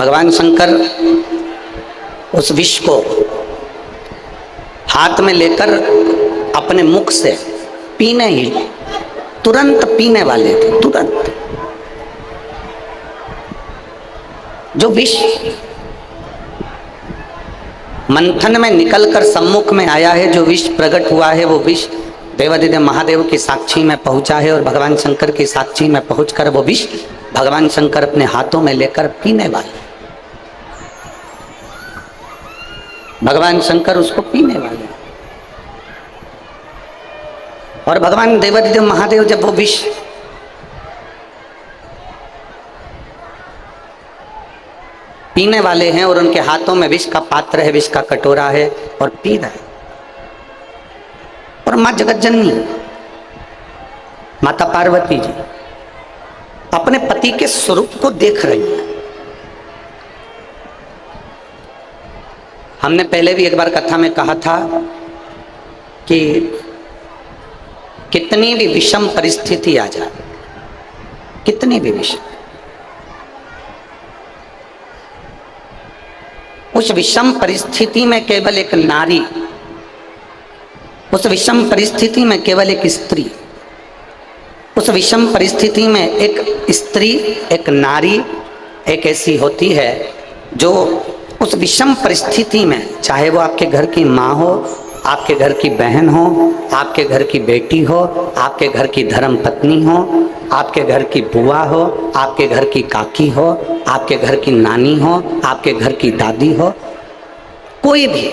भगवान शंकर उस विष को हाथ में लेकर अपने मुख से पीने ही तुरंत पीने वाले थे। तुरंत जो विष मंथन में निकलकर सम्मुख में आया है, जो विष प्रकट हुआ है, वो विष देवादिदेव महादेव की साक्षी में पहुंचा है और भगवान शंकर की साक्षी में पहुंचकर वो विष भगवान शंकर अपने हाथों में लेकर पीने वाले, भगवान शंकर उसको पीने वाले। और भगवान देवादिदेव महादेव जब वो विष पीने वाले हैं और उनके हाथों में विष का पात्र है, विष का कटोरा है और पी रहे हैं, और मां जगतजननी माता पार्वती जी अपने पति के स्वरूप को देख रही हैं। हमने पहले भी एक बार कथा में कहा था कि कितनी भी विषम परिस्थिति आ जाए, कितनी भी विषम, उस विषम परिस्थिति में केवल एक नारी, उस विषम परिस्थिति में केवल एक स्त्री, उस विषम परिस्थिति में एक स्त्री, एक नारी एक ऐसी होती है जो उस विषम परिस्थिति में, चाहे वो आपके घर की माँ हो, आपके घर की बहन हो, आपके घर की बेटी हो, आपके घर की धर्म पत्नी हो, आपके घर की बुआ हो, आपके घर की काकी हो, आपके घर की नानी हो, आपके घर की दादी हो, कोई भी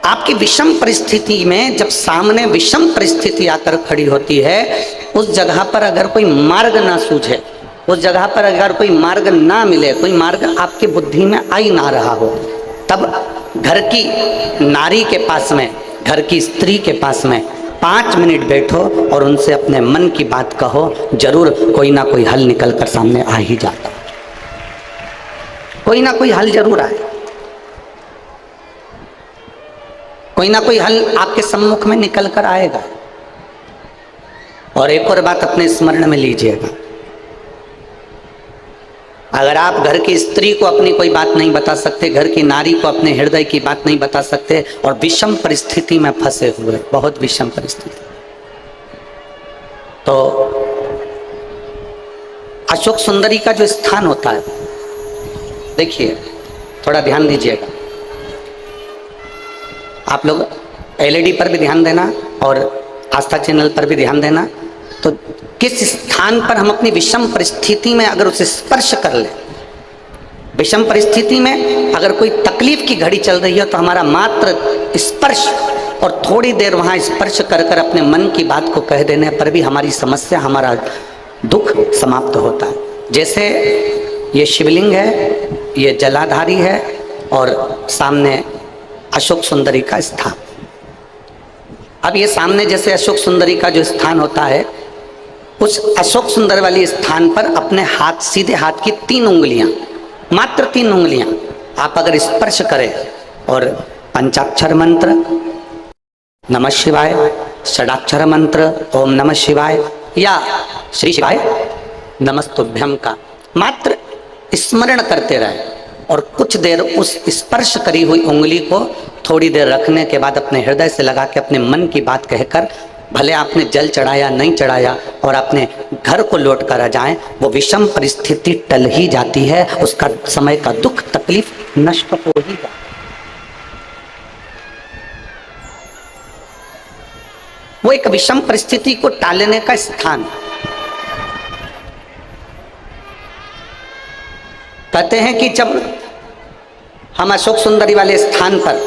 आपकी विषम परिस्थिति में जब सामने विषम परिस्थिति आकर खड़ी होती है, उस जगह पर अगर कोई मार्ग ना सूझे, उस जगह पर अगर कोई मार्ग ना मिले, कोई मार्ग आपकी बुद्धि में आई ना रहा हो, तब घर की नारी के पास में, घर की स्त्री के पास में 5 मिनट बैठो और उनसे अपने मन की बात कहो, जरूर कोई ना कोई हल निकल कर सामने आ ही जाता, कोई ना कोई हल जरूर आए, कोई ना कोई हल आपके सम्मुख में निकल कर आएगा। और एक और बात अपने स्मरण में लीजिएगा, अगर आप घर की स्त्री को अपनी कोई बात नहीं बता सकते, घर की नारी को अपने हृदय की बात नहीं बता सकते और विषम परिस्थिति में फंसे हुए, बहुत विषम परिस्थिति, तो अशोक सुंदरी का जो स्थान होता है, देखिए थोड़ा ध्यान दीजिएगा, आप लोग एलईडी पर भी ध्यान देना और आस्था चैनल पर भी ध्यान देना। तो किस स्थान पर हम अपनी विषम परिस्थिति में अगर उसे स्पर्श कर ले, विषम परिस्थिति में अगर कोई तकलीफ की घड़ी चल रही है, तो हमारा मात्र स्पर्श और थोड़ी देर वहां स्पर्श कर कर अपने मन की बात को कह देने पर भी हमारी समस्या, हमारा दुख समाप्त होता है। जैसे ये शिवलिंग है, ये जलाधारी है और सामने अशोक सुंदरी का स्थान। अब ये सामने जैसे अशोक सुंदरी का जो स्थान होता है, उस अशोक सुंदर वाली स्थान पर अपने हाथ, सीधे हाथ की 3 उंगलियां, मात्र 3 उंगलियां आप अगर स्पर्श करें और पंचाक्षर मंत्र नमः शिवाय, षडाक्षर मंत्र ओम नमः शिवाय या श्री शिवाय नमस्तुभ्यम का मात्र स्मरण करते रहे और कुछ देर उस स्पर्श करी हुई उंगली को थोड़ी देर रखने के बाद अपने हृदय से लगा के अपने मन की बात कहकर, भले आपने जल चढ़ाया नहीं चढ़ाया, और अपने घर को लौट कर आ जाएं, वो विषम परिस्थिति टल ही जाती है, उसका समय का दुख तकलीफ नष्ट हो ही जाता है। वो एक विषम परिस्थिति को टालने का स्थान। कहते हैं कि जब हम अशोक सुंदरी वाले स्थान पर,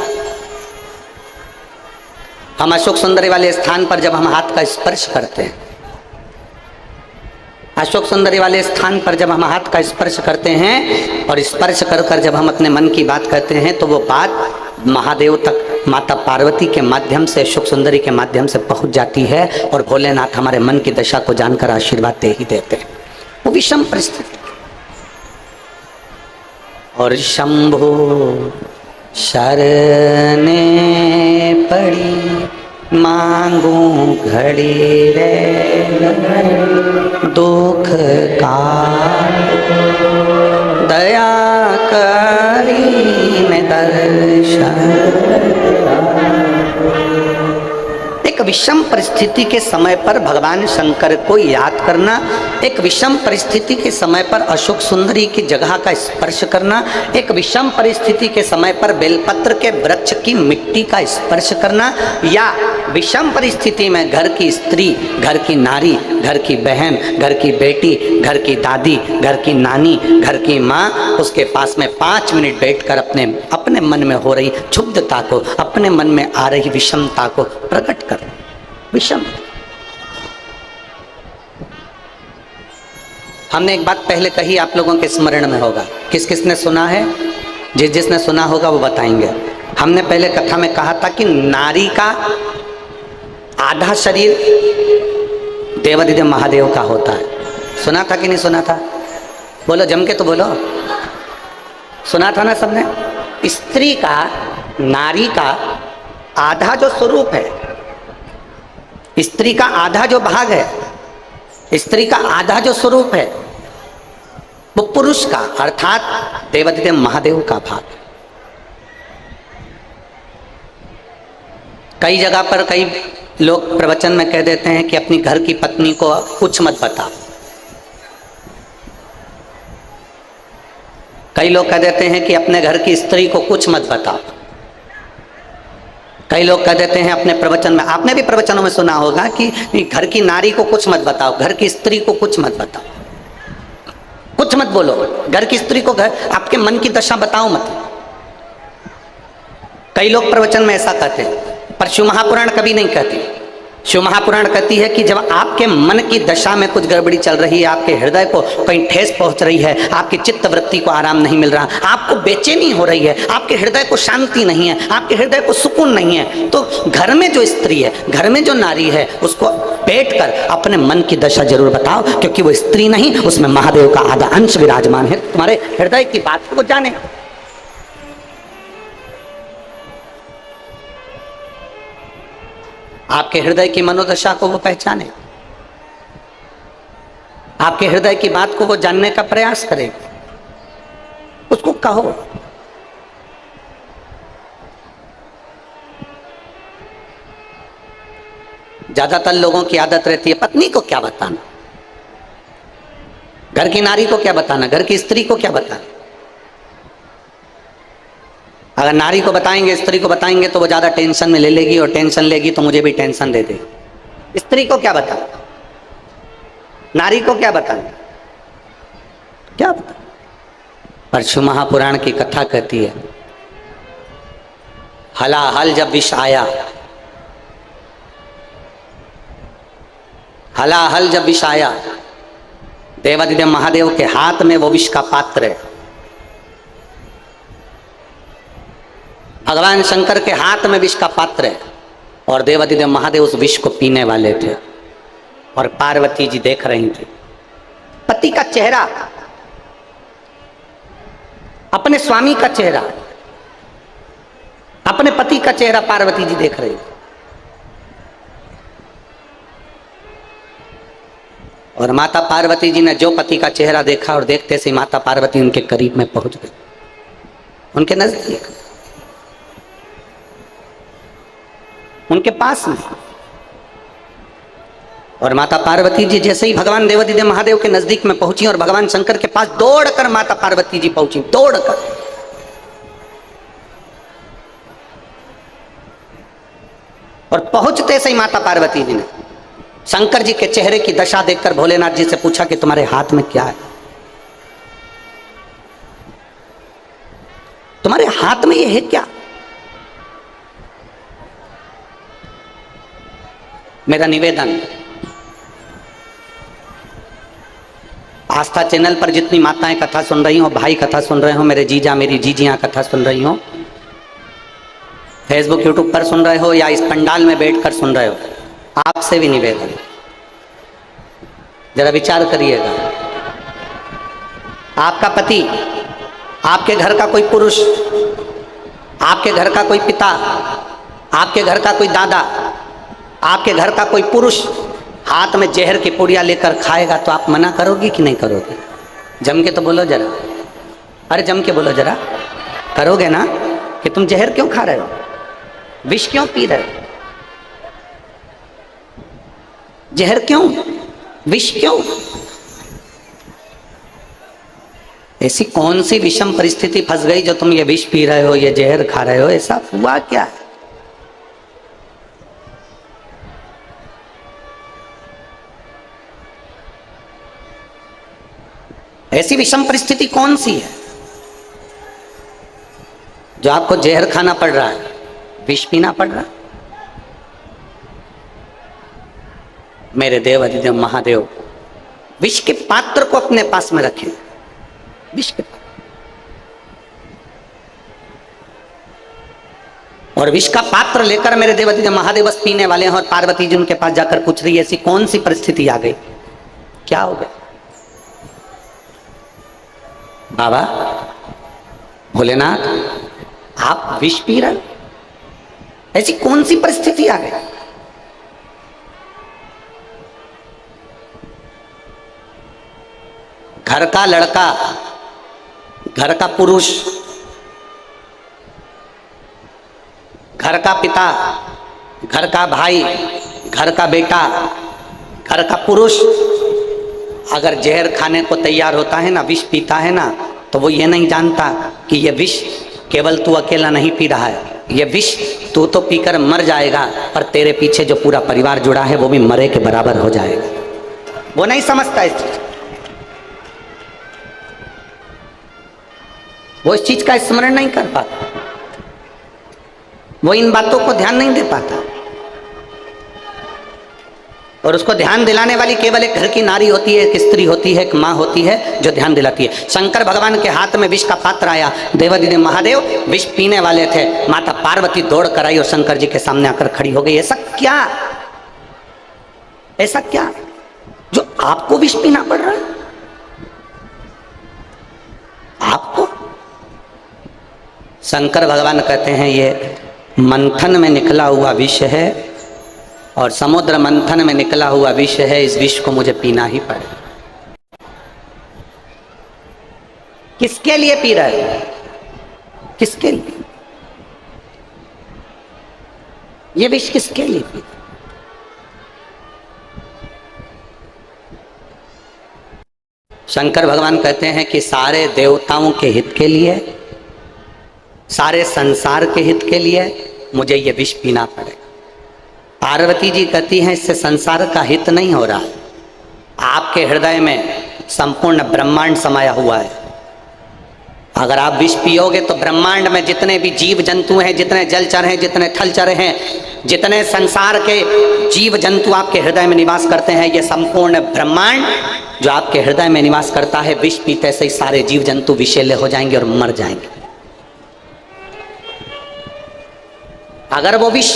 हम अशोक सुंदरी वाले स्थान पर जब हम हाथ का स्पर्श करते हैं, अशोक सुंदरी वाले स्थान पर जब हम हाथ का स्पर्श करते हैं और स्पर्श कर कर जब हम अपने मन की बात कहते हैं, तो वो बात महादेव तक, माता पार्वती के माध्यम से, अशोक सुंदरी के माध्यम से पहुंच जाती है और भोलेनाथ हमारे मन की दशा को जानकर आशीर्वाद दे ही देते हैं। वो विषम परिस्थिति। और शंभो शरणे पड़ी मांगू घड़ी रे दुख का विषम परिस्थिति के समय पर भगवान शंकर को याद करना, एक विषम परिस्थिति के समय पर अशोक सुंदरी की जगह का स्पर्श करना, एक विषम परिस्थिति के समय पर बेलपत्र के वृक्ष की मिट्टी का स्पर्श करना, या विषम परिस्थिति में घर की स्त्री, घर की नारी, घर की बहन, घर की बेटी, घर की दादी, घर की नानी, घर की माँ, उसके पास में 5 मिनट बैठकर अपने मन में हो रही क्षुब्धता को, अपने मन में आ रही विषमता को प्रकट कर। विषम, हमने एक बात पहले कही, आप लोगों के स्मरण में होगा। किस किसने सुना है? जिसने सुना होगा वो बताएंगे। हमने पहले कथा में कहा था कि नारी का आधा शरीर देवादिदेव महादेव का होता है। सुना था कि नहीं सुना था? बोलो, जम के तो बोलो। सुना था ना सबने? स्त्री का, नारी का आधा जो स्वरूप है, स्त्री का आधा जो भाग है, स्त्री का आधा जो स्वरूप है, वो पुरुष का अर्थात देवादिदेव महादेव का भाग। कई जगह पर कई लोग प्रवचन में कह देते हैं कि अपनी घर की पत्नी को कुछ मत बता। कई लोग कह देते हैं कि अपने घर की स्त्री को कुछ मत बताओ। कई लोग कह देते हैं अपने प्रवचन में, आपने भी प्रवचनों में सुना होगा कि घर की नारी को कुछ मत बताओ, घर की स्त्री को कुछ मत बताओ, कुछ मत बोलो, घर की स्त्री को आपके मन की दशा बताओ मत। कई लोग प्रवचन में ऐसा कहते हैं, पर शिव महापुराण कभी नहीं कहती। शिव महापुराण कहती है कि जब आपके मन की दशा में कुछ गड़बड़ी चल रही है, आपके हृदय को कहीं ठेस पहुंच रही है, आपकी चित्त वृत्ति को आराम नहीं मिल रहा, आपको बेचैनी हो रही है, आपके हृदय को शांति नहीं है, आपके हृदय को सुकून नहीं है, तो घर में जो स्त्री है, घर में जो नारी है, उसको बैठकर अपने मन की दशा जरूर बताओ, क्योंकि वो स्त्री नहीं, उसमें महादेव का आधा अंश विराजमान है। तुम्हारे हृदय की बात को जाने। आपके हृदय की मनोदशा को वो पहचाने, आपके हृदय की बात को वो जानने का प्रयास करे, उसको कहो। ज्यादातर लोगों की आदत रहती है पत्नी को क्या बताना, घर की नारी को क्या बताना, घर की स्त्री को क्या बताना। अगर नारी को बताएंगे, स्त्री को बताएंगे तो वो ज्यादा टेंशन में ले लेगी, और टेंशन लेगी तो मुझे भी टेंशन दे देगी। स्त्री को क्या बता, नारी को क्या बताना, क्या बता। पर शिव महापुराण की कथा कहती है, हलाहल जब विष आया, हलाहल जब विष आया, देवादिदेव महादेव के हाथ में वो विष का पात्र है। भगवान शंकर के हाथ में विष का पात्र है, और देवादिदेव महादेव उस विष को पीने वाले थे, और पार्वती जी देख रही थी। पति का चेहरा, अपने स्वामी का चेहरा, अपने पति का चेहरा पार्वती जी देख रही थी। और माता पार्वती जी ने जो पति का चेहरा देखा, और देखते से माता पार्वती उनके करीब में पहुंच गई, उनके नजदीक, उनके पास में। और माता पार्वती जी जैसे ही भगवान देवादिदेव महादेव के नजदीक में पहुंची और भगवान शंकर के पास दौड़कर माता पार्वती जी पहुंची, दौड़कर। और पहुंचते से ही माता पार्वती जी ने शंकर जी के चेहरे की दशा देखकर भोलेनाथ जी से पूछा कि तुम्हारे हाथ में क्या है, तुम्हारे हाथ में ये है क्या। मेरा निवेदन, आस्था चैनल पर जितनी माताएं कथा सुन रही हो, भाई कथा सुन रहे हो, मेरे जीजा मेरी जीजियां कथा सुन रही हो, फेसबुक यूट्यूब पर सुन रहे हो, या इस पंडाल में बैठकर सुन रहे हो, आपसे भी निवेदन, जरा विचार करिएगा। आपका पति, आपके घर का कोई पुरुष, आपके घर का कोई पिता, आपके घर का कोई दादा, आपके घर का कोई पुरुष हाथ में जहर की पुड़िया लेकर खाएगा तो आप मना करोगे कि नहीं करोगे? जम के तो बोलो जरा, अरे जम के बोलो जरा, करोगे ना कि तुम जहर क्यों खा रहे हो, विष क्यों पी रहे हो? जहर क्यों, विष क्यों? ऐसी कौन सी विषम परिस्थिति फंस गई जो तुम ये विष पी रहे हो, ये जहर खा रहे हो? ऐसा हुआ क्या है? ऐसी विषम परिस्थिति कौन सी है जो आपको जहर खाना पड़ रहा है, विष पीना पड़ रहा है? मेरे देव अधिदेव महादेव विष के पात्र को अपने पास में रखें। विष के पात्र, और विष का पात्र लेकर मेरे देव अधिदेव महादेव बस पीने वाले हैं। और पार्वती जी उनके पास जाकर पूछ रही है ऐसी कौन सी परिस्थिति आ गई, क्या हो गया? बाबा भोलेनाथ आप विष पी रहे, ऐसी कौन सी परिस्थिति आ गई? घर का लड़का, घर का पुरुष, घर का पिता, घर का भाई, घर का बेटा, घर का पुरुष अगर जहर खाने को तैयार होता है ना, विष पीता है ना, तो वो ये नहीं जानता कि ये विष केवल तू अकेला नहीं पी रहा है, ये विष तू तो पीकर मर जाएगा, पर तेरे पीछे जो पूरा परिवार जुड़ा है वो भी मरे के बराबर हो जाएगा। वो नहीं समझता इस चीज, वो इस चीज का स्मरण नहीं कर पाता, वो इन बातों को ध्यान नहीं दे पाता। और उसको ध्यान दिलाने वाली केवल एक घर की नारी होती है, एक स्त्री होती है, एक माँ होती है जो ध्यान दिलाती है। शंकर भगवान के हाथ में विष का पात्र आया, देवादिदेव महादेव विष पीने वाले थे, माता पार्वती दौड़ कर आई और शंकर जी के सामने आकर खड़ी हो गई। ऐसा क्या, ऐसा क्या जो आपको विष पीना पड़ रहा है? आपको? शंकर भगवान कहते हैं ये मंथन में निकला हुआ विष है और समुद्र मंथन में निकला हुआ विष है, इस विष को मुझे पीना ही पड़ेगा। किसके लिए पी रहे हो? किसके लिए ये विष, किसके लिए पी? शंकर भगवान कहते हैं कि सारे देवताओं के हित के लिए, सारे संसार के हित के लिए मुझे ये विष पीना पड़ेगा। पार्वती जी कहती हैं इससे संसार का हित नहीं हो रहा है, आपके हृदय में संपूर्ण ब्रह्मांड समाया हुआ है। अगर आप विष पियोगे तो ब्रह्मांड में जितने भी जीव जंतु हैं, जितने जलचर हैं, जितने थलचर हैं, जितने संसार के जीव जंतु आपके हृदय में निवास करते हैं, ये संपूर्ण ब्रह्मांड जो आपके हृदय में निवास करता है, विष पीते से ही सारे जीव जंतु विषैले हो जाएंगे और मर जाएंगे। अगर वो विष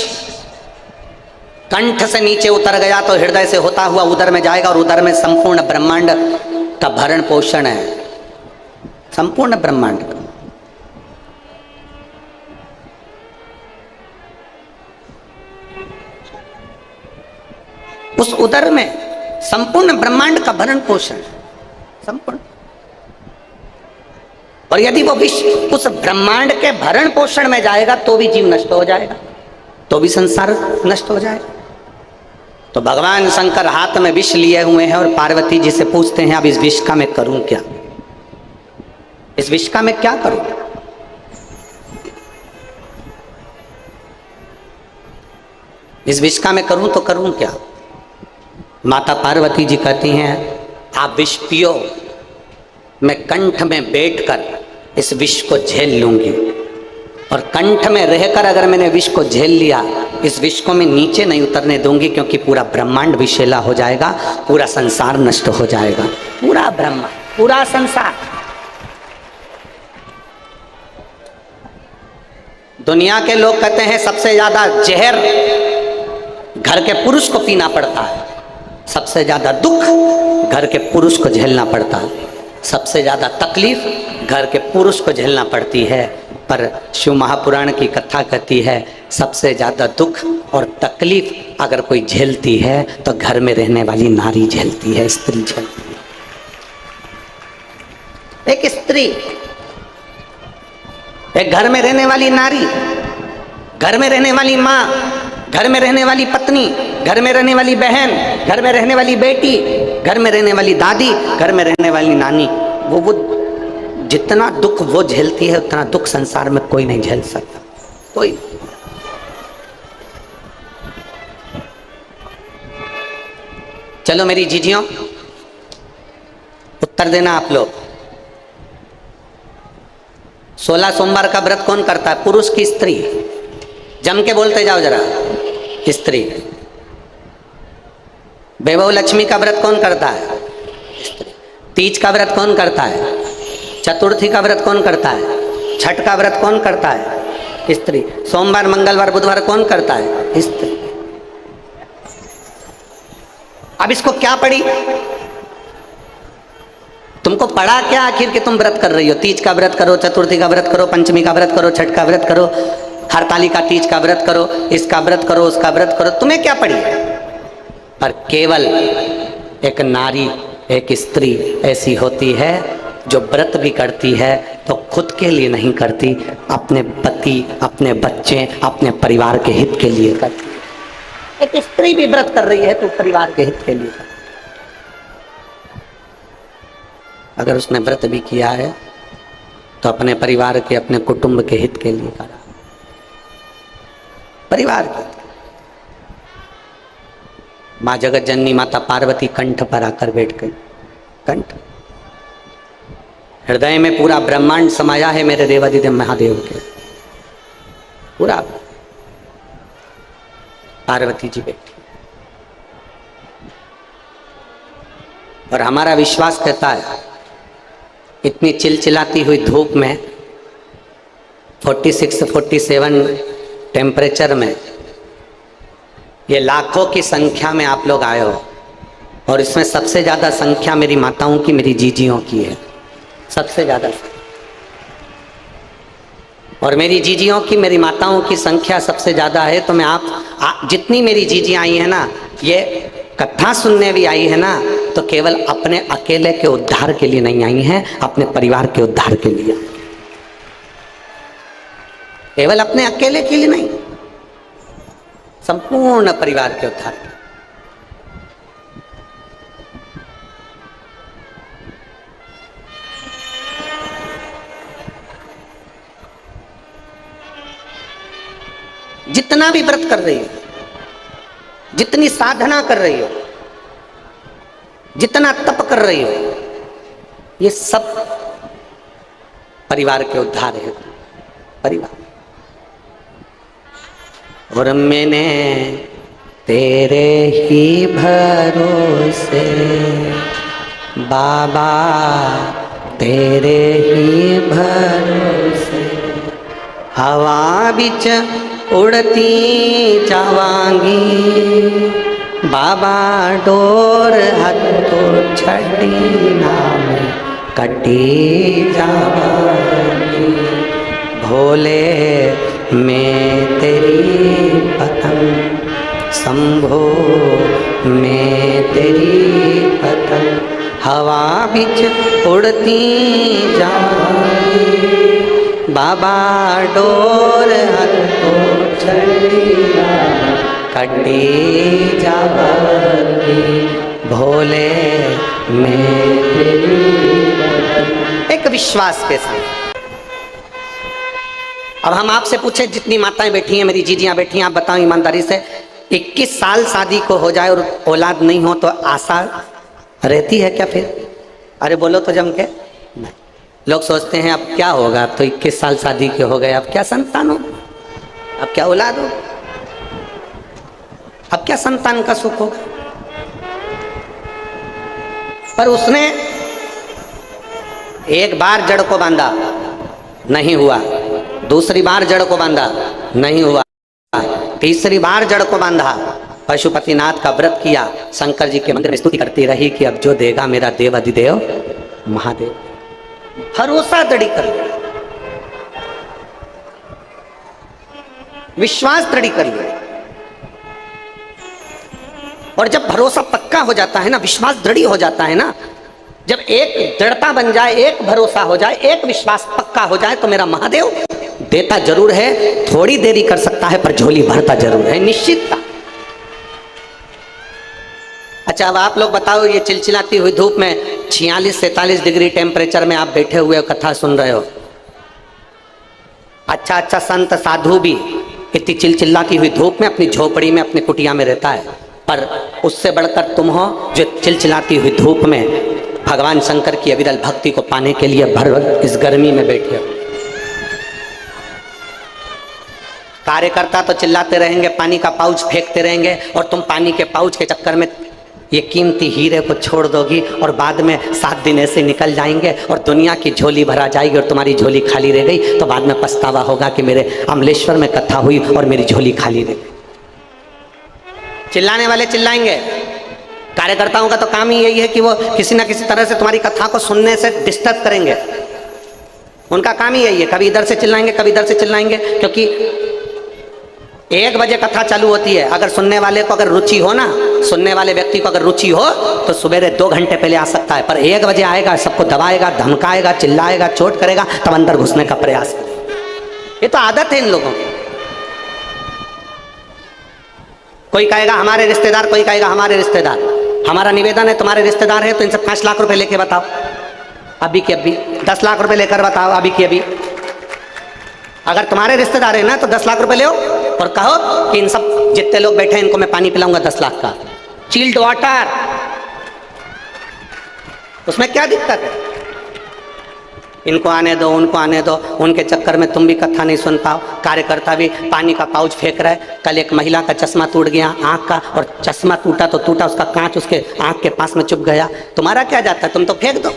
कंठ से नीचे उतर गया तो हृदय से होता हुआ उदर में जाएगा और उदर में संपूर्ण ब्रह्मांड का भरण पोषण है, संपूर्ण ब्रह्मांड का। उस उदर में संपूर्ण ब्रह्मांड का भरण पोषण संपूर्ण, और यदि वो विष उस ब्रह्मांड के भरण पोषण में जाएगा तो भी जीव नष्ट हो जाएगा, तो भी संसार नष्ट हो जाएगा। तो भगवान शंकर हाथ में विष लिए हुए हैं और पार्वती जी से पूछते हैं अब इस विष का मैं करूं क्या, इस विष का मैं क्या करूं? इस विष का मैं करूं तो करूं क्या? माता पार्वती जी कहती हैं आप विष पियो, मैं कंठ में बैठकर इस विष को झेल लूंगी, और कंठ में रहकर अगर मैंने विष को झेल लिया, इस विष को मैं नीचे नहीं उतरने दूंगी, क्योंकि पूरा ब्रह्मांड विषैला हो जाएगा, पूरा संसार नष्ट हो जाएगा, पूरा ब्रह्मांड, पूरा संसार। दुनिया के लोग कहते हैं सबसे ज्यादा जहर घर के पुरुष को पीना पड़ता है, सबसे ज्यादा दुख घर के पुरुष को झेलना पड़ता है, सबसे ज्यादा तकलीफ घर के पुरुष को झेलना पड़ती है। पर शिव महापुराण की कथा कहती है सबसे ज्यादा दुख और तकलीफ अगर कोई झेलती है तो घर में रहने वाली नारी झेलती है, स्त्री झेलती है। एक स्त्री, एक घर में रहने वाली नारी, घर में रहने वाली माँ घर में रहने वाली पत्नी, घर में रहने वाली बहन, घर में रहने वाली बेटी, घर में रहने वाली दादी, घर में रहने वाली नानी, वो जितना दुख वो झेलती है उतना दुख संसार में कोई नहीं झेल सकता, कोई। चलो मेरी जीजियों, उत्तर देना आप लोग। 16 सोमवार का व्रत कौन करता है, पुरुष की स्त्री? जम के बोलते जाओ जरा। स्त्री। वैभव लक्ष्मी का व्रत कौन करता है? स्त्री। तीज का व्रत कौन करता है? चतुर्थी का व्रत कौन करता है? छठ का व्रत कौन करता है? स्त्री। सोमवार, मंगलवार, बुधवार कौन करता है? स्त्री। अब इसको क्या पड़ी? तुमको पढ़ा क्या आखिर कि तुम व्रत कर रही हो? तीज का व्रत करो, चतुर्थी का व्रत करो, पंचमी का व्रत करो, छठ का व्रत करो, हरतालिका तीज का व्रत करो, इसका व्रत करो, उसका व्रत करो, तुम्हें क्या पड़ी? पर केवल एक नारी, एक स्त्री ऐसी होती है जो व्रत भी करती है तो खुद के लिए नहीं करती, अपने पति, अपने बच्चे, अपने परिवार के हित के लिए करती है। एक स्त्री भी व्रत कर रही है तो परिवार के हित के लिए करती। अगर उसने व्रत भी किया है तो अपने परिवार के, अपने कुटुंब के हित के लिए करा, परिवार के। माँ जगत जननी माता पार्वती कंठ पर आकर बैठ गई। कंठ, हृदय में पूरा ब्रह्मांड समाया है मेरे देवादिदेव महादेव के, पूरा। पार्वती जी बैठी और हमारा विश्वास कहता है इतनी चिलचिलाती हुई धूप में 46-47 टेम्परेचर में ये लाखों की संख्या में आप लोग आए हो और इसमें सबसे ज्यादा संख्या मेरी माताओं की, मेरी जीजियों की है, सबसे ज्यादा। और मेरी जीजियों की, मेरी माताओं की संख्या सबसे ज्यादा है तो मैं जितनी मेरी जीजियां आई है ना, ये कथा सुनने भी आई है ना, तो केवल अपने अकेले के उद्धार के लिए नहीं आई हैं, अपने परिवार के उद्धार के लिए। केवल अपने अकेले के लिए नहीं, संपूर्ण परिवार के उद्धार के। जितना भी व्रत कर रही हो, जितनी साधना कर रही हो, जितना तप कर रही हो, ये सब परिवार के उद्धार है, परिवार। और मैंने तेरे ही भरोसे बाबा, तेरे ही भरोसे हवा बिच उड़ती जावांगी बाबा, डोर हथो छड़ी नाम कटी जावांगी। भोले मैं तेरी पतंग, शंभो मैं तेरी पतंग, हवा बिच उड़ती जावांगी बाबा, डोर हथो छड़िया कटी जावांगी। भोले मैं एक विश्वास के साथ। अब हम आपसे पूछे, जितनी माताएं बैठी हैं, मेरी जीजियां बैठी हैं, आप बताओ ईमानदारी से, 21 साल शादी को हो जाए और औलाद नहीं हो तो आशा रहती है क्या फिर? अरे बोलो तो जम के। नहीं, लोग सोचते हैं अब क्या होगा, अब तो 21 साल शादी के हो गए, अब क्या संतान हो, अब क्या औलाद हो, अब क्या संतान का सुख होगा। पर उसने एक बार जड़ को बांधा, नहीं हुआ, दूसरी बार जड़ को बांधा, नहीं हुआ, तीसरी बार जड़ को बांधा, पशुपतिनाथ का व्रत किया, शंकर जी के मंदिर में स्तुति करती रही कि अब जो देगा मेरा देव अधिदेव महादेव। भरोसा दृढ़ कर, विश्वास दृढ़ करिए। और जब भरोसा पक्का हो जाता है ना, विश्वास दृढ़ हो जाता है ना, जब एक दृढ़ता बन जाए, एक भरोसा हो जाए, एक विश्वास पक्का हो जाए, तो मेरा महादेव देता जरूर है, थोड़ी देरी कर सकता है, पर झोली भरता जरूर है, निश्चितता। अच्छा, अब आप लोग बताओ, ये चिलचिलाती हुई धूप में 46-47 डिग्री टेम्परेचर में आप बैठे हुए हो, कथा सुन रहे हो। अच्छा अच्छा संत साधु भी इतनी चिलचिलाती हुई धूप में अपनी झोपड़ी में अपनी कुटिया में रहता है, पर उससे बढ़कर तुम हो जो चिलचिलाती हुई धूप में भगवान शंकर की अविरल भक्ति को पाने के लिए भर इस गर्मी में बैठे हो। कार्यकर्ता तो चिल्लाते रहेंगे, पानी का पाउच फेंकते रहेंगे, और तुम पानी के पाउच के चक्कर में ये कीमती हीरे को छोड़ दोगी, और बाद में 7 दिन ऐसे निकल जाएंगे और दुनिया की झोली भरा जाएगी और तुम्हारी झोली खाली रह गई, तो बाद में पछतावा होगा कि मेरे अमलेश्वर में कथा हुई और मेरी झोली खाली रह गई। चिल्लाने वाले चिल्लाएंगे, कार्यकर्ताओं का तो काम ही यही है कि वो किसी ना किसी तरह से तुम्हारी कथा को सुनने से डिस्टर्ब करेंगे। उनका काम ही यही है, कभी इधर से चिल्लाएंगे, कभी इधर से चिल्लाएंगे, क्योंकि 1 बजे कथा चालू होती है। अगर सुनने वाले को अगर रुचि हो ना, सुनने वाले व्यक्ति को अगर रुचि हो तो सुबेरे 2 घंटे पहले आ सकता है, पर 1 बजे आएगा, सबको दबाएगा, धमकाएगा, चिल्लाएगा, चोट करेगा, तब अंदर घुसने का प्रयास करेगा। ये तो आदत है इन लोगों की। कोई कहेगा हमारे रिश्तेदार, कोई कहेगा हमारे रिश्तेदार। हमारा निवेदन है, तुम्हारे रिश्तेदार है तो इनसे 5 लाख रुपए लेके बताओ, अभी के अभी 10 लाख रुपए लेकर बताओ, अभी के अभी। अगर तुम्हारे रिश्तेदार है ना तो 10 लाख रुपए ले और कहो कि इन सब जितने लोग बैठे हैं इनको मैं पानी पिलाऊंगा 10 लाख का, चिल्ड वाटर। उसमें क्या दिक्कत है? इनको आने दो, उनको आने दो, उनके चक्कर में तुम भी कथा नहीं सुन पाओ। कार्यकर्ता भी पानी का पाउच फेंक रहा है। कल एक महिला का चश्मा टूट गया आंख का, और चश्मा टूटा तो टूटा, उसका कांच उसके आंख के पास में चुभ गया। तुम्हारा क्या जाता है, तुम तो फेंक दो।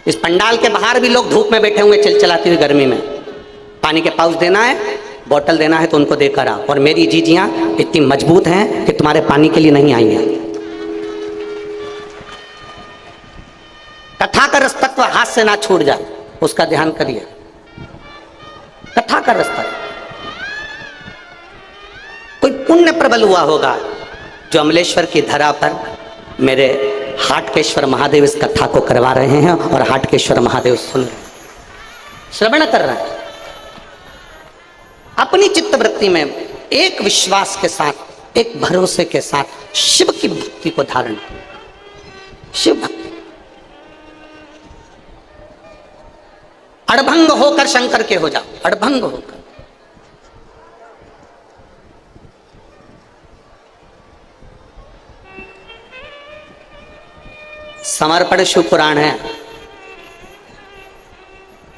इस पंडाल के बाहर भी लोग धूप में बैठे हुए चिलचिलाती हुई गर्मी में। पानी के पाउच देना है, बोतल देना है तो उनको देकर आओ। और मेरी जीजियां इतनी मजबूत हैं कि तुम्हारे पानी के लिए नहीं आई हैं। कथा का रसतत्व हाथ से ना छूट जाए, उसका ध्यान करिए। कथा का रसतत्व कोई पुण्य प्रबल हुआ होगा जो अमलेश्वर की धरा पर मेरे हाटकेश्वर महादेव इस कथा को करवा रहे हैं, और हाटकेश्वर महादेव सुन रहे हैं, श्रवण कर रहे हैं। अपनी चित्तवृत्ति में एक विश्वास के साथ, एक भरोसे के साथ शिव की भक्ति को धारण करें। शिव भक्ति अड़भंग होकर शंकर के हो जाओ, अड़भंग होकर। समर्पण शिव पुराण है।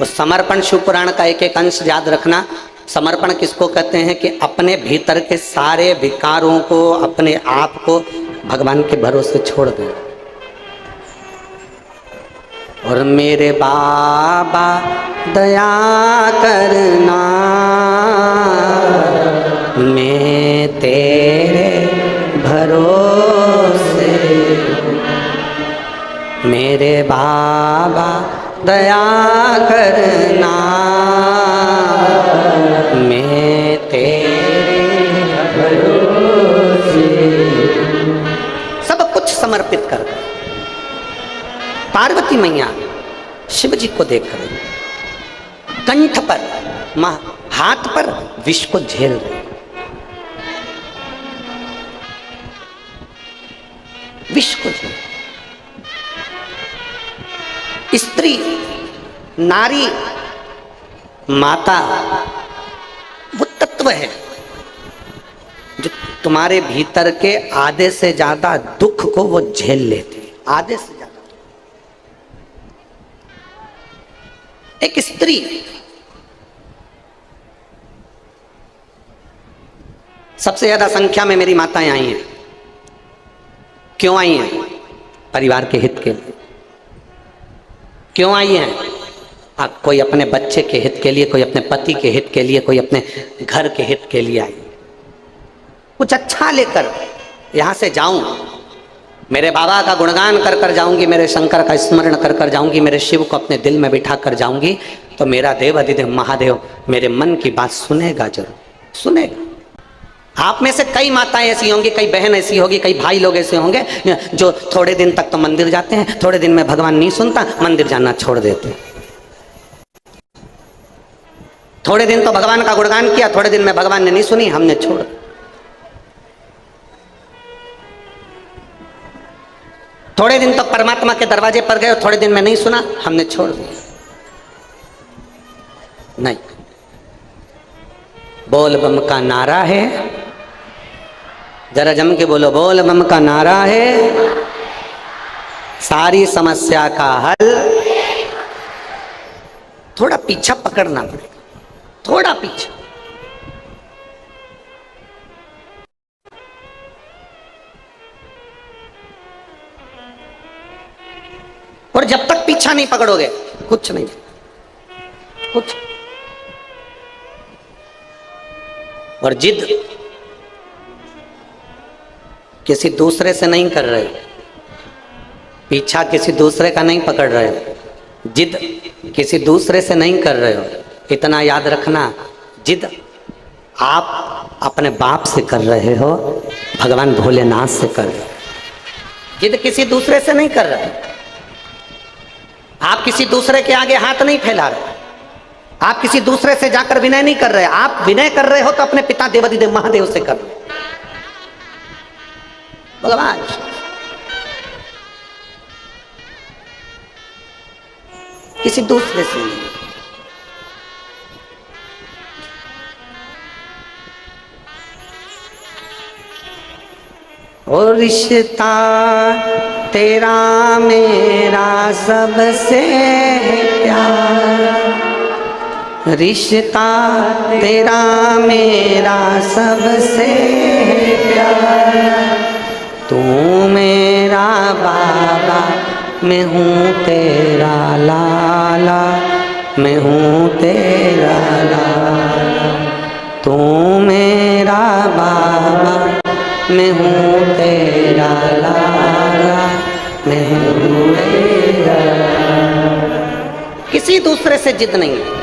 उस समर्पण शिव पुराण का एक एक अंश याद रखना। समर्पण किसको कहते हैं कि अपने भीतर के सारे विकारों को, अपने आप को भगवान के भरोसे छोड़ देना। और मेरे बाबा दया करना, मैं तेरे भरोसे, मेरे बाबा दया करना, मैं तेरे भरोसे। सब कुछ समर्पित कर दो। पार्वती मैया शिव जी को देख रही, कंठ पर, हाथ पर विष को झेल रही। विष को झेल, स्त्री, नारी, माता वो तत्व है जो तुम्हारे भीतर के आधे से ज्यादा दुख को वो झेल लेती है। आधे से ज्यादा एक स्त्री सबसे ज्यादा संख्या में मेरी माताएं आई हैं। क्यों आई हैं? परिवार के हित के लिए। क्यों आई हैं? कोई अपने बच्चे के हित के लिए, कोई अपने पति के हित के लिए, कोई अपने घर के हित के लिए आई। कुछ अच्छा लेकर यहां से जाऊं, मेरे बाबा का गुणगान कर कर जाऊंगी, मेरे शंकर का स्मरण कर कर जाऊंगी, मेरे शिव को अपने दिल में बिठा कर जाऊंगी, तो मेरा देव अधिदेव महादेव मेरे मन की बात सुनेगा, जरूर सुनेगा। आप में से कई माताएं ऐसी होंगी, कई बहन ऐसी होगी, कई भाई लोग ऐसे होंगे जो थोड़े दिन तक तो मंदिर जाते हैं, थोड़े दिन में भगवान नहीं सुनता, मंदिर जाना छोड़ देते हैं। थोड़े दिन तो भगवान का गुणगान किया, थोड़े दिन में भगवान ने नहीं सुनी, हमने छोड़। थोड़े दिन तो परमात्मा के दरवाजे पर गए, थोड़े दिन में नहीं सुना, हमने छोड़ दिया। नहीं, बोल बम का नारा है, जरा जम के बोलो, बोल बम का नारा है, सारी समस्या का हल। थोड़ा पीछा पकड़ना पड़ेगा, थोड़ा पीछे। और जब तक पीछा नहीं पकड़ोगे कुछ नहीं, कुछ। और जिद किसी दूसरे से नहीं कर रहे, पीछा किसी दूसरे का नहीं पकड़ रहे हो, जिद किसी दूसरे से नहीं कर रहे हो। इतना याद रखना, जिद आप अपने बाप से कर रहे हो, भगवान भोलेनाथ से कर रहे हो। जिद किसी दूसरे से नहीं कर रहे, आप किसी दूसरे के आगे हाथ नहीं फैला रहे, आप किसी दूसरे से जाकर विनय नहीं कर रहे। आप विनय कर रहे हो तो अपने पिता देवाधिदेव महादेव से कर रहे हो, भगवान। किसी दूसरे से नहीं। और रिश्ता तेरा मेरा सबसे प्यारा, रिश्ता तेरा मेरा सबसे प्यारा, तू मेरा बाबा, मैं हूँ तेरा लाला, मैं हूँ तेरा लाला, तू मेरा बाबा, मैं हूँ तेरा लाला, मैं हूँ तेरा। किसी दूसरे से जिद नहीं है।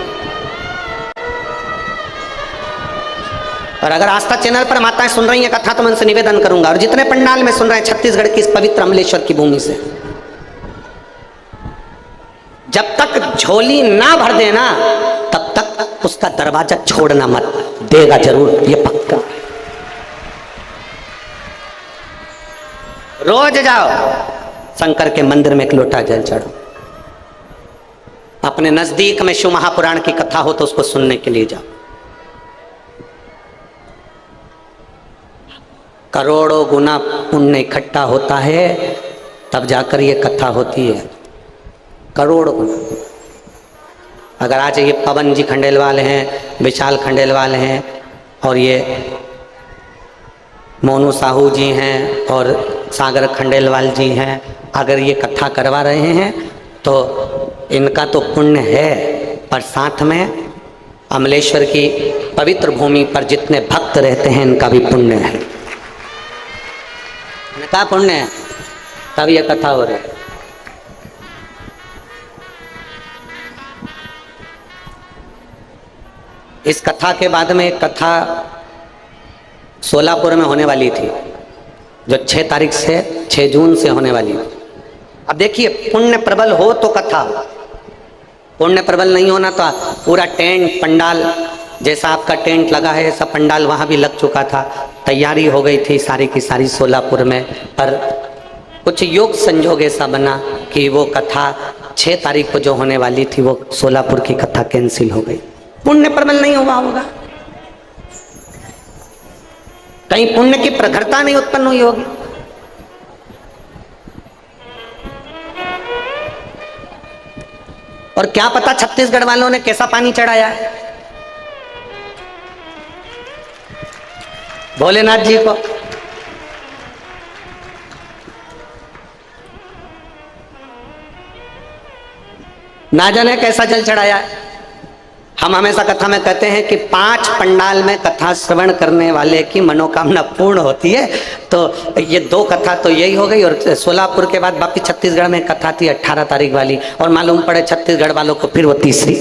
और अगर आस्था चैनल पर माताएं सुन रही हैं कथा, तो मैं उनसे निवेदन करूंगा, और जितने पंडाल में सुन रहे हैं छत्तीसगढ़ की इस पवित्र अमलेश्वर की भूमि से, जब तक झोली ना भर देना तब तक उसका दरवाजा छोड़ना मत, देगा जरूर, ये पक्का। रोज जाओ शंकर के मंदिर में एक लोटा जल चढ़ो, अपने नजदीक में शिव महापुराण की कथा हो तो उसको सुनने के लिए जाओ। करोड़ों गुना पुण्य इकट्ठा होता है तब जाकर ये कथा होती है, करोड़ों गुना। अगर आज ये पवन जी खंडेलवाल हैं, विशाल खंडेलवाल हैं, और ये मोनू साहू जी हैं, और सागर खंडेलवाल जी हैं, अगर ये कथा करवा रहे हैं तो इनका तो पुण्य है, पर साथ में अमलेश्वर की पवित्र भूमि पर जितने भक्त रहते हैं इनका भी पुण्य है, इनका पुण्य है, तब ये कथा हो रही है। इस कथा के बाद में एक कथा सोलापुर में होने वाली थी, जो 6 तारीख से 6 जून से होने वाली थी। अब देखिए, पुण्य प्रबल हो तो कथा, पुण्य प्रबल नहीं होना तो पूरा टेंट पंडाल, जैसा आपका टेंट लगा है ऐसा पंडाल वहाँ भी लग चुका था, तैयारी हो गई थी सारी की सारी सोलापुर में। पर कुछ योग संजोग ऐसा बना कि वो कथा 6 तारीख को जो होने वाली थी वो सोलापुर की कथा कैंसिल हो गई। पुण्य प्रबल नहीं हुआ होगा, कहीं पुण्य की प्रखरता नहीं उत्पन्न हुई होगी। और क्या पता छत्तीसगढ़ वालों ने कैसा पानी चढ़ाया है भोलेनाथ जी को। ना जाने कैसा जल चढ़ाया है। हम हमेशा कथा में कहते हैं कि 5 पंडाल में कथा श्रवण करने वाले की मनोकामना पूर्ण होती है, तो ये 2 कथा तो यही हो गई। और सोलापुर के बाद बाकी छत्तीसगढ़ में कथा थी 18 तारीख वाली, और मालूम पड़े छत्तीसगढ़ वालों को फिर वो तीसरी,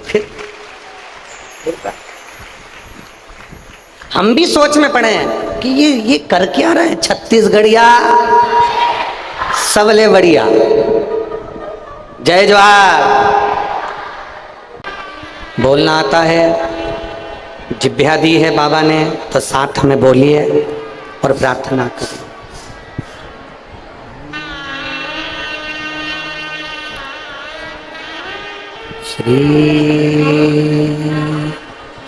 फिर हम भी सोच में पड़े हैं कि ये कर क्या रहे हैं, छत्तीसगढ़िया सबले बढ़िया। जय जवाहर। बोलना आता है, जिभ्या दी है बाबा ने, तो साथ में बोलिए और प्रार्थना करिए। श्री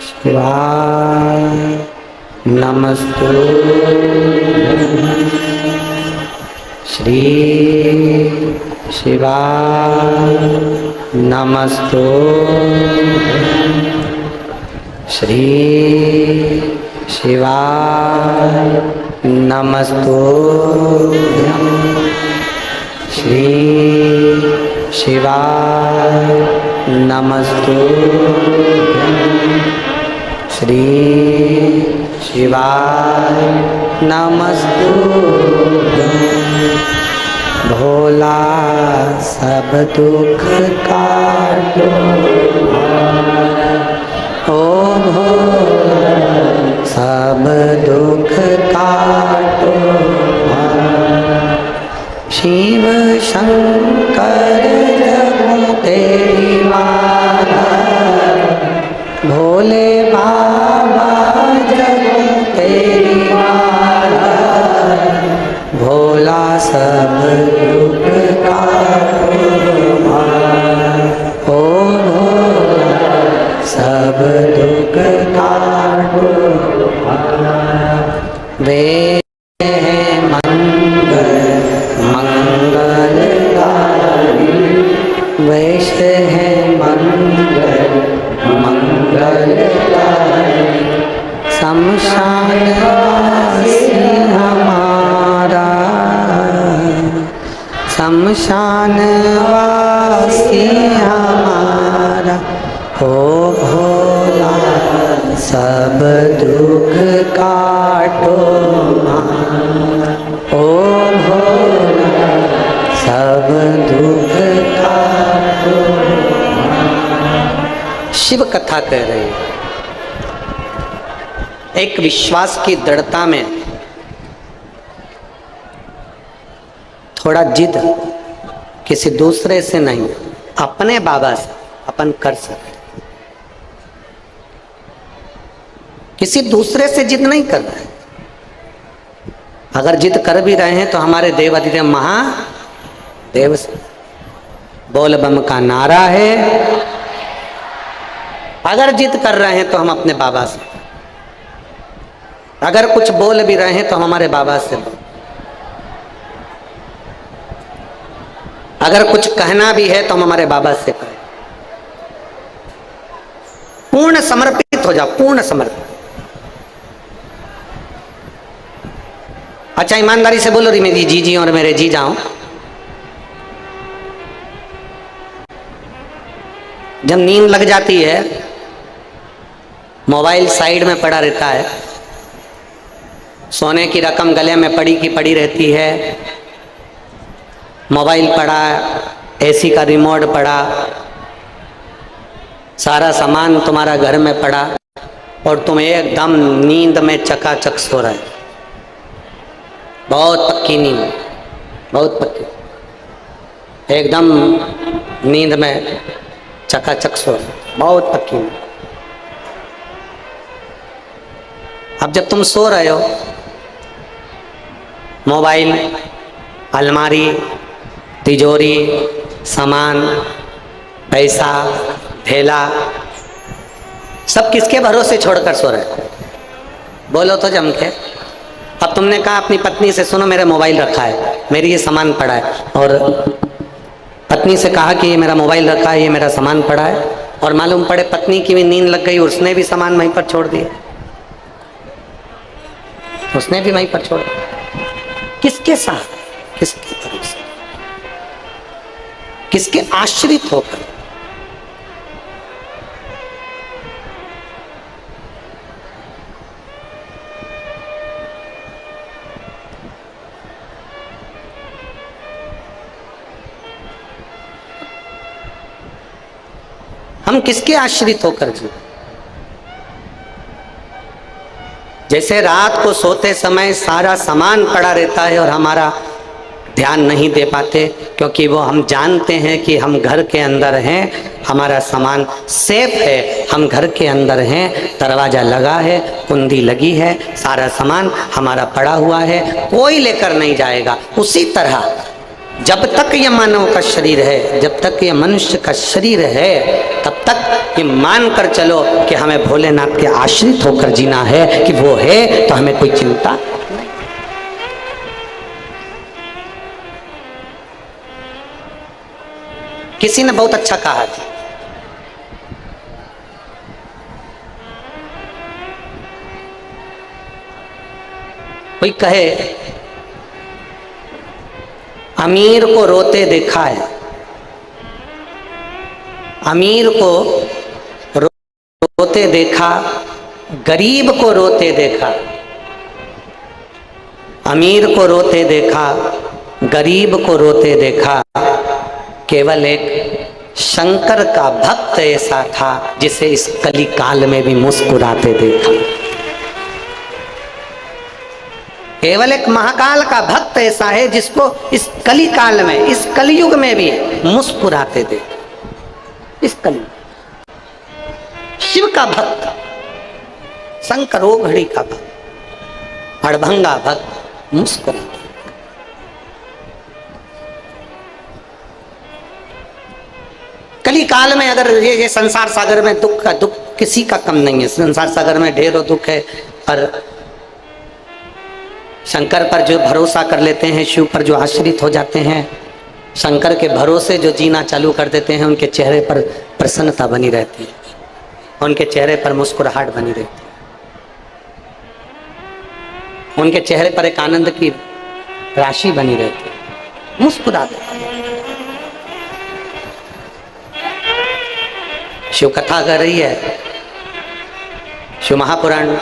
शिवाय नमस्तु। श्री शिवाय नमस्तु। श्री शिवाय नमस्तु। श्री शिवाय नमस्तु। श्री शिवाय नमस्तु। भोला सब दुख काटो, ओ भोला सब दुख काटो। शिव शंकर जब तेरी माला, भोले बाबा जब तेरी माला। भोला सब दुख काटो, ओ भोला सब दुख काटो। वे वैश है मंगल मंगलदायी। शमशान वासी हमारा, शमशान वासी हमारा। हो भोला सब दुख काटो, ओ भोला सब दुख काटो। शिव कथा कह रही है। एक विश्वास की दृढ़ता में थोड़ा जिद, किसी दूसरे से नहीं, अपने बाबा से अपन कर सकते। किसी दूसरे से जिद नहीं कर रहे। अगर जिद कर भी रहे हैं तो हमारे देव अधिदेव महादेव से। बोल बम का नारा है। अगर जिद कर रहे हैं तो हम अपने बाबा से, अगर कुछ बोल भी रहे हैं तो हमारे बाबा से। अगर कुछ कहना भी है तो हम हमारे बाबा से कहें। पूर्ण समर्पित हो जाओ, पूर्ण समर्पित। अच्छा ईमानदारी से बोलो री मेरी जीजी और मेरे जी जाओ। जब नींद लग जाती है, मोबाइल साइड में पड़ा रहता है, सोने की रकम गले में पड़ी की पड़ी रहती है, मोबाइल पड़ा, एसी का रिमोट पड़ा, सारा सामान तुम्हारा घर में पड़ा और तुम एकदम नींद में चकाचक सो रहे। बहुत पक्की नींद, बहुत पक्की, एकदम नींद में चकाचक सो रहे, बहुत पक्की नींद। अब जब तुम सो रहे हो, मोबाइल, अलमारी, तिजोरी, सामान, पैसा, थैला, सब किसके भरोसे छोड़कर सो रहे? बोलो तो जम के। अब तुमने कहा अपनी पत्नी से, सुनो मेरा मोबाइल रखा है, मेरी ये सामान पड़ा है, और पत्नी से कहा कि ये मेरा मोबाइल रखा है, ये मेरा सामान पड़ा है, और मालूम पड़े पत्नी की भी नींद लग गई, उसने भी सामान वहीं पर छोड़ दिया, उसने भी वहीं पर छोड़ दिया। किसके साथ, किसके भरोसे, किसके आश्रित होकर? हम किसके आश्रित होकर जी? जैसे रात को सोते समय सारा सामान पड़ा रहता है और हमारा ध्यान नहीं दे पाते, क्योंकि वो हम जानते हैं कि हम घर के अंदर हैं, हमारा सामान सेफ है, हम घर के अंदर हैं, दरवाज़ा लगा है, कुंडी लगी है, सारा सामान हमारा पड़ा हुआ है, कोई लेकर नहीं जाएगा। उसी तरह जब तक ये मानव का शरीर है, जब तक ये मनुष्य का शरीर है, तब तक ये मान कर चलो कि हमें भोलेनाथ के आश्रित होकर जीना है, कि वो है तो हमें कोई चिंता नहीं। किसी ने बहुत अच्छा कहा था, कोई कहे अमीर को रोते देखा है, अमीर को रोते देखा, गरीब को रोते देखा, अमीर को रोते देखा, गरीब को रोते देखा, केवल एक शंकर का भक्त ऐसा था जिसे इस कली काल में भी मुस्कुराते देखा। केवल एक महाकाल का भक्त ऐसा है जिसको इस कली काल में, इस कलयुग में भी मुस्कुराते देखा। इस कली शिव का भक्त, शंकरो घड़ी का भक्त, अड़भंगा भक्त मुस्कुराते। कली काल में अगर ये संसार सागर में दुख का दुख किसी का कम नहीं है, संसार सागर में ढेरों दुख है, पर शंकर पर जो भरोसा कर लेते हैं, शिव पर जो आश्रित हो जाते हैं, शंकर के भरोसे जो जीना चालू कर देते हैं, उनके चेहरे पर प्रसन्नता बनी रहती है, उनके चेहरे पर मुस्कुराहट बनी रहती है, उनके चेहरे पर एक आनंद की राशि बनी रहती है, मुस्कुराते। शिव कथा कर रही है, शिव महापुराण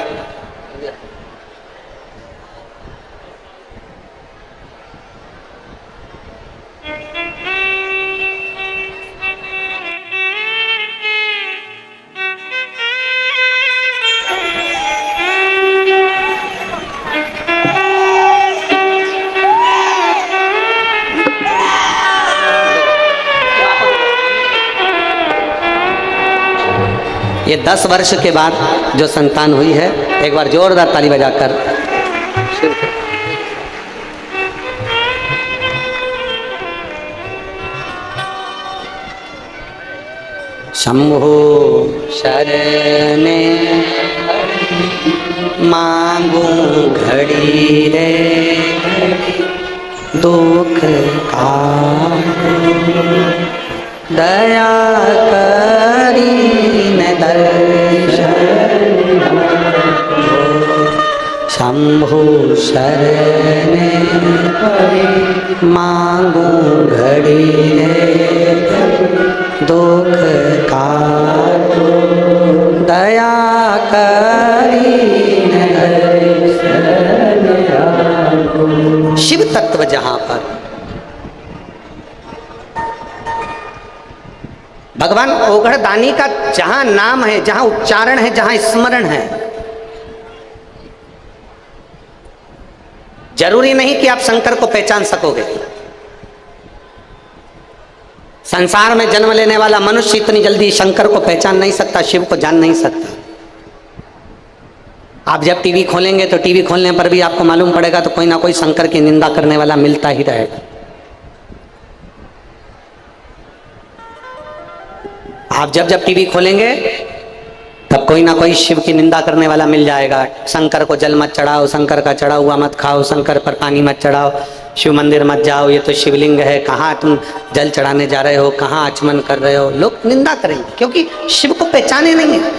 ये 10 वर्ष के बाद जो संतान हुई है, एक बार जोरदार ताली बजाकर शंभो शरणे मांगू घड़ी रे दुख का दया करी न दर्शन शंभु शरणे मांगू घड़ी रे दुख का दया करी न दर्शन। शिव तत्व जहां पर भगवान ओघड़ दानी का जहां नाम है, जहां उच्चारण है, जहां स्मरण है, जरूरी नहीं कि आप शंकर को पहचान सकोगे। संसार में जन्म लेने वाला मनुष्य इतनी जल्दी शंकर को पहचान नहीं सकता, शिव को जान नहीं सकता। आप जब टीवी खोलेंगे तो टीवी खोलने पर भी आपको मालूम पड़ेगा तो कोई ना कोई शंकर की निंदा करने वाला मिलता ही रहेगा। आप जब जब टीवी खोलेंगे तब कोई ना कोई शिव की निंदा करने वाला मिल जाएगा। शंकर को जल मत चढ़ाओ, शंकर का चढ़ा हुआ मत खाओ, शंकर पर पानी मत चढ़ाओ, शिव मंदिर मत जाओ, ये तो शिवलिंग है, कहाँ तुम जल चढ़ाने जा रहे हो, कहाँ आचमन कर रहे हो। लोग निंदा करेंगे क्योंकि शिव को पहचाने नहीं है।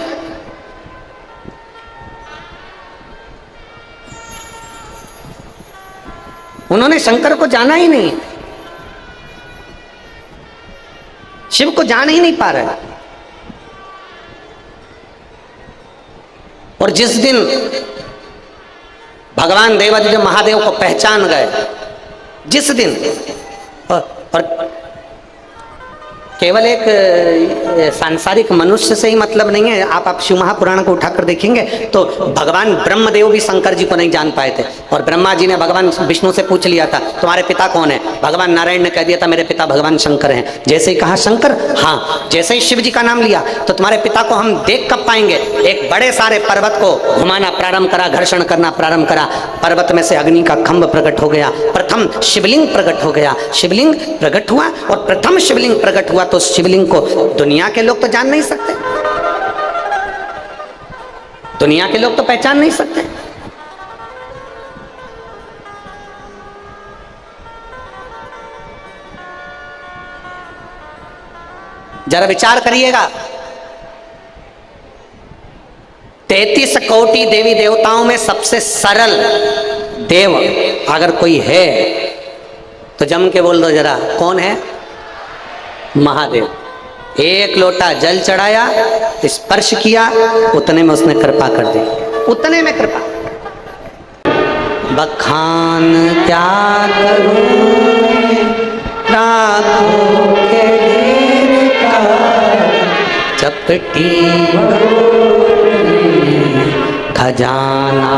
उन्होंने शंकर को जाना ही नहीं, शिव को जान ही नहीं पा रहे। और जिस दिन भगवान देवादिदेव महादेव को पहचान गए, जिस दिन और केवल एक सांसारिक मनुष्य से ही मतलब नहीं है। आप शिव महापुराण को उठाकर देखेंगे तो भगवान ब्रह्मदेव भी शंकर जी को नहीं जान पाए थे, और ब्रह्मा जी ने भगवान विष्णु से पूछ लिया था तुम्हारे पिता कौन है, भगवान नारायण ने कह दिया था मेरे पिता भगवान शंकर हैं। जैसे ही कहा शंकर, हाँ, जैसे ही शिव जी का नाम लिया तो तुम्हारे पिता को हम देख कब पाएंगे। एक बड़े सारे पर्वत को घुमाना प्रारंभ करा, घर्षण करना प्रारंभ करा, पर्वत में से अग्नि का खंभ प्रकट हो गया, प्रथम शिवलिंग प्रकट हो गया, शिवलिंग प्रकट हुआ, और प्रथम शिवलिंग प्रकट हुआ तो शिवलिंग को दुनिया के लोग तो जान नहीं सकते, दुनिया के लोग तो पहचान नहीं सकते। जरा विचार करिएगा, 33 कोटि देवी देवताओं में सबसे सरल देव अगर कोई है तो जम के बोल दो जरा, कौन है? महादेव। एक लोटा जल चढ़ाया, स्पर्श किया, उतने में उसने कृपा कर दी, उतने में कृपा। बखान क्या करूं राखों के ढेर का, चपटी खजाना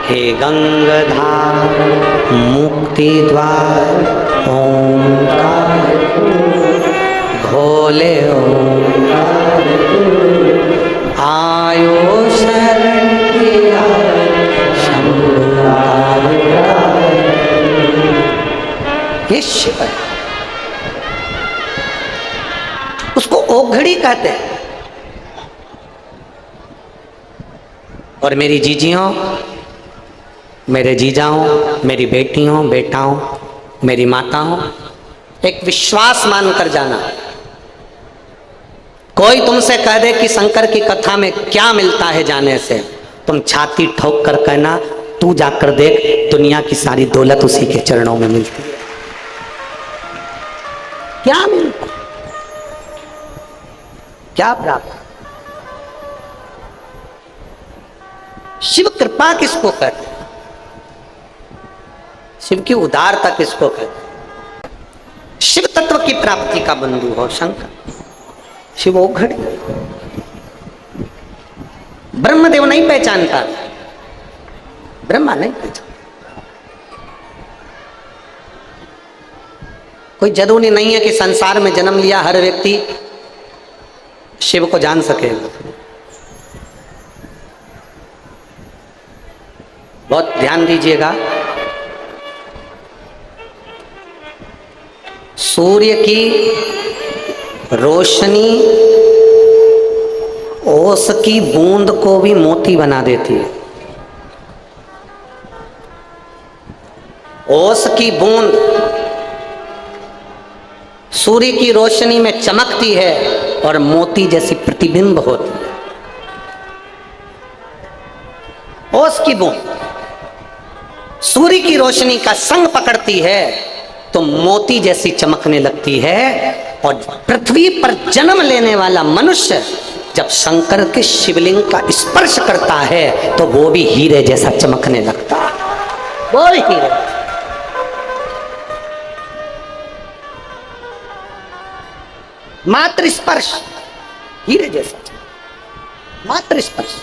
हे गंगाधार मुक्ति द्वार ओंकार घोले ओंकार आयो शरण किया शंभुकार। ये शिव है, उसको ओघड़ी कहते हैं। और मेरी जीजियों, मेरे जीजाओं, मेरी बेटियों, बेटाओं, मेरी माताओं, एक विश्वास मानकर जाना। कोई तुमसे कह दे कि शंकर की कथा में क्या मिलता है जाने से, तुम छाती ठोक कर कहना तू जाकर देख, दुनिया की सारी दौलत उसी के चरणों में मिलती है। क्या मिलता, क्या प्राप्त? शिव कृपा किसको कहते हैं? शिव की उदारता किसको कहते हैं? शिव तत्व की प्राप्ति का बंधु हो शंकर, शिव ओघड़ी। ब्रह्मदेव नहीं पहचानता, ब्रह्मा नहीं पहचानता। कोई जरूरी नहीं है कि संसार में जन्म लिया हर व्यक्ति शिव को जान सकेगा। बहुत ध्यान दीजिएगा, सूर्य की रोशनी ओस की बूंद को भी मोती बना देती है। ओस की बूंद सूर्य की रोशनी में चमकती है और मोती जैसी प्रतिबिंब होती है। ओस की बूंद सूर्य की रोशनी का संग पकड़ती है तो मोती जैसी चमकने लगती है, और पृथ्वी पर जन्म लेने वाला मनुष्य जब शंकर के शिवलिंग का स्पर्श करता है तो वो भी हीरे जैसा चमकने लगता है। वो भी हीरे, मात्र स्पर्श हीरे जैसा, मात्र स्पर्श।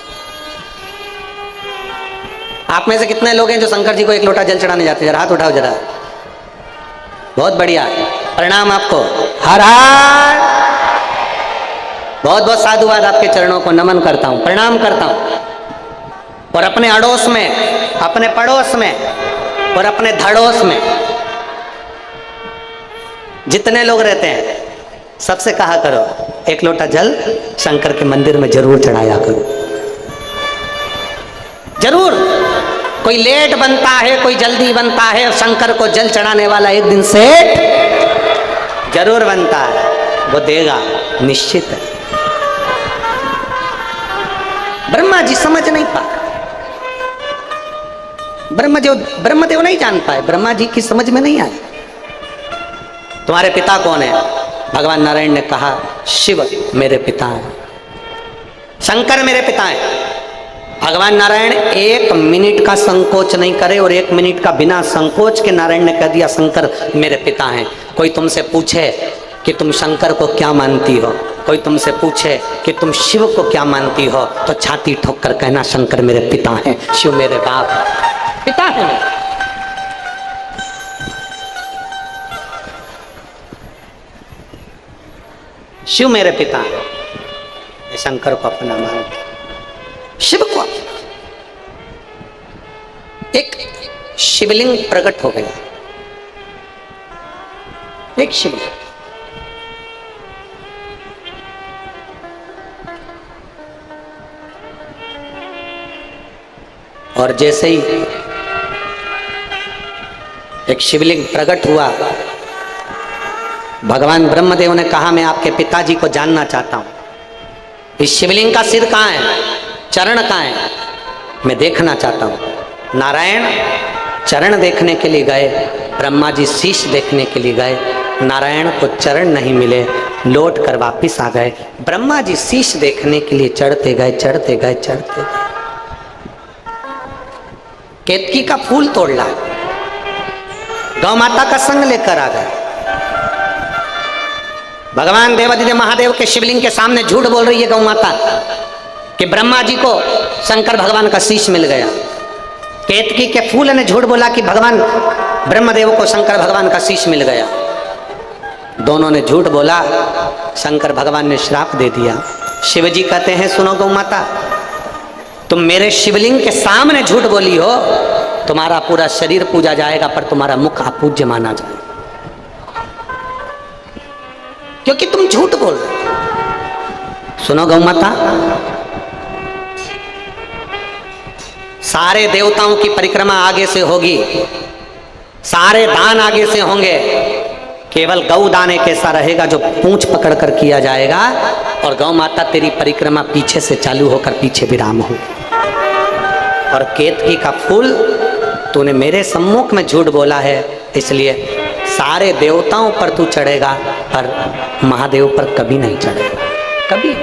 आप में से कितने लोग हैं जो शंकर जी को एक लोटा जल चढ़ाने जाते हैं? जरा हाथ उठाओ जरा। बहुत बढ़िया, प्रणाम आपको। हर हर, बहुत बहुत साधुवाद, आपके चरणों को नमन करता हूं, प्रणाम करता हूं। और अपने अड़ोस में, अपने पड़ोस में और अपने धड़ोस में जितने लोग रहते हैं सबसे कहा करो एक लोटा जल शंकर के मंदिर में जरूर चढ़ाया करो, जरूर। कोई लेट बनता है, कोई जल्दी बनता है, शंकर को जल चढ़ाने वाला एक दिन से जरूर बनता है, वो देगा, निश्चित है। ब्रह्मा जी समझ नहीं पाए, ब्रह्मदेव नहीं जान पाए, ब्रह्मा जी की समझ में नहीं आया। तुम्हारे पिता कौन है? भगवान नारायण ने कहा शिव मेरे पिता हैं, शंकर मेरे पिता हैं। भगवान नारायण एक मिनट का संकोच नहीं करे, और एक मिनट का बिना संकोच के नारायण ने कह दिया शंकर मेरे पिता हैं। कोई तुमसे पूछे कि तुम शंकर को क्या मानती हो, कोई तुमसे पूछे कि तुम शिव को क्या मानती हो, तो छाती ठोक कर कहना शंकर मेरे पिता हैं, शिव मेरे बाप पिता हैं। शिव मेरे पिता हैं, शंकर को अपना मानते, शिव को। एक शिवलिंग प्रकट हो गया, एक शिवलिंग। और जैसे ही एक शिवलिंग प्रकट हुआ, भगवान ब्रह्मदेव ने कहा मैं आपके पिताजी को जानना चाहता हूं। इस शिवलिंग का सिर कहां है, चरण कहां है, मैं देखना चाहता हूं। नारायण चरण देखने के लिए गए, ब्रह्मा जी शीश देखने के लिए गए, नारायण को चरण नहीं मिले, लौट कर वापिस आ गए। ब्रह्मा जी शीश देखने के लिए चढ़ते गए, चढ़ते गए, चढ़ते गए, केतकी का फूल तोड़ ला, गौ माता का संग लेकर आ गए। भगवान देवादिदेव महादेव के शिवलिंग के सामने झूठ बोल रही है गौ माता कि ब्रह्मा जी को शंकर भगवान का शीश मिल गया। केतकी के फूल ने झूठ बोला कि भगवान ब्रह्मदेव को शंकर भगवान का शीश मिल गया। दोनों ने झूठ बोला, शंकर भगवान ने श्राप दे दिया। शिव जी कहते हैं सुनो गौ माता, तुम मेरे शिवलिंग के सामने झूठ बोली हो, तुम्हारा पूरा शरीर पूजा जाएगा पर तुम्हारा मुख अपूज्य माना जाएगा, क्योंकि तुम झूठ बोल रहे हो। सुनो गौ माता, सारे देवताओं की परिक्रमा आगे से होगी, सारे दान आगे से होंगे, केवल गौ दान एक ऐसा रहेगा जो पूंछ पकड़ कर किया जाएगा, और गौ माता तेरी परिक्रमा पीछे से चालू होकर पीछे विराम हो। और केतकी का फूल तूने मेरे सम्मुख में झूठ बोला है, इसलिए सारे देवताओं पर तू चढ़ेगा पर महादेव पर कभी नहीं चढ़ेगा, कभी।